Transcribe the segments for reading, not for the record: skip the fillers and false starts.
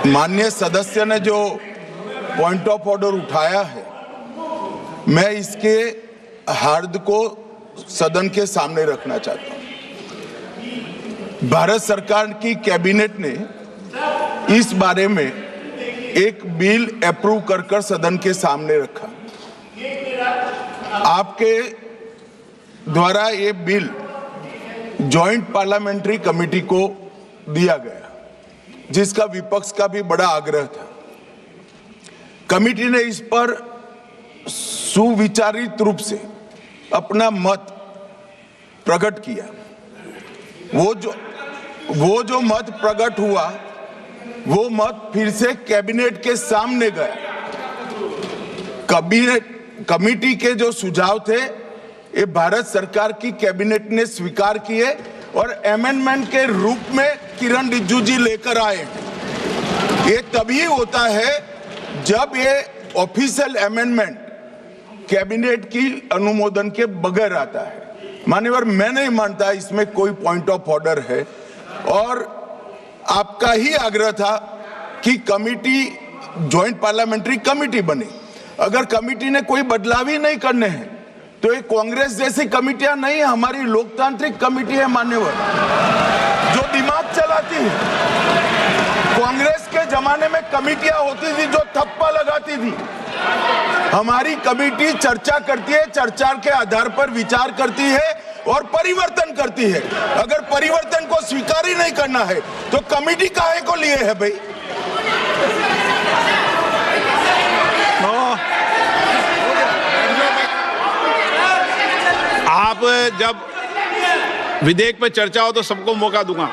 माननीय सदस्य ने जो पॉइंट ऑफ ऑर्डर उठाया है, मैं इसके हार्द को सदन के सामने रखना चाहता हूं। भारत सरकार की कैबिनेट ने इस बारे में एक बिल अप्रूव कर सदन के सामने रखा। आपके द्वारा ये बिल जॉइंट पार्लियामेंट्री कमेटी को दिया गया, जिसका विपक्ष का भी बड़ा आग्रह था। कमेटी ने इस पर सुविचारित रूप से अपना मत प्रकट किया। वो जो मत प्रकट हुआ, वो मत फिर से कैबिनेट के सामने गया। कमेटी के जो सुझाव थे, ये भारत सरकार की कैबिनेट ने स्वीकार किए और अमेंडमेंट के रूप में किरण रिजिजू जी लेकर आए। ये तभी होता है जब ये ऑफिशियल अमेंडमेंट कैबिनेट की अनुमोदन के बगैर आता है। मान्यवर, मैं नहीं मानता इसमें कोई पॉइंट ऑफ ऑर्डर है, और आपका ही आग्रह था कि कमेटी जॉइंट पार्लियामेंट्री कमेटी बने। अगर कमेटी ने कोई बदलाव ही नहीं करने हैं तो ये कांग्रेस जैसी कमेटियां नहीं है, हमारी लोकतांत्रिक कमेटी है मान्यवर, जो दिमाग चलाती है। कांग्रेस के जमाने में कमेटियां होती थी जो थप्पा लगाती थी। हमारी कमेटी चर्चा करती है, चर्चा के आधार पर विचार करती है और परिवर्तन करती है। अगर परिवर्तन को स्वीकार ही नहीं करना है तो कमेटी काहे को लिए है भाई? आप जब विधेयक पर चर्चा हो तो सबको मौका दूंगा।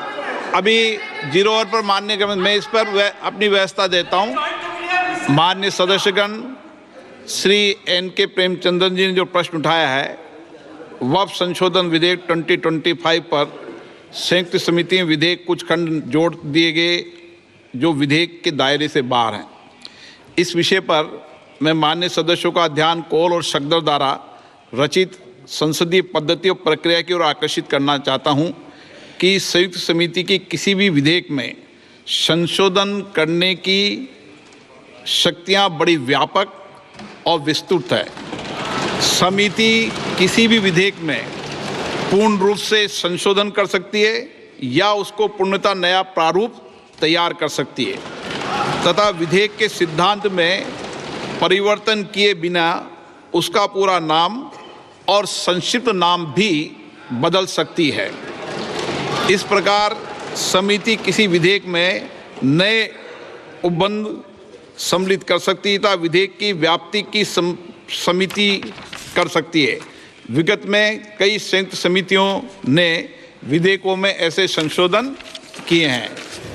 अभी 0 ओवर पर मानने के मैं इस पर अपनी व्यवस्था देता हूं। माननीय सदस्यगण श्री N.K. प्रेमचंद्रन जी ने जो प्रश्न उठाया है, वक्फ संशोधन विधेयक 2025 पर संयुक्त समिति में विधेयक कुछ खंड जोड़ दिए गए जो विधेयक के दायरे से बाहर हैं। इस विषय पर मैं माननीय सदस्यों का ध्यान कौल और शकदर द्वारा रचित संसदीय पद्धति और प्रक्रिया की ओर आकर्षित करना चाहता हूं कि संयुक्त समिति की किसी भी विधेयक में संशोधन करने की शक्तियां बड़ी व्यापक और विस्तृत है। समिति किसी भी विधेयक में पूर्ण रूप से संशोधन कर सकती है या उसको पूर्णतः नया प्रारूप तैयार कर सकती है तथा विधेयक के सिद्धांत में परिवर्तन किए बिना उसका पूरा नाम और संक्षिप्त नाम भी बदल सकती है। इस प्रकार समिति किसी विधेयक में नए उपबंध सम्मिलित कर सकती है तथा विधेयक की व्याप्ति की समिति कर सकती है। विगत में कई संयुक्त समितियों ने विधेयकों में ऐसे संशोधन किए हैं।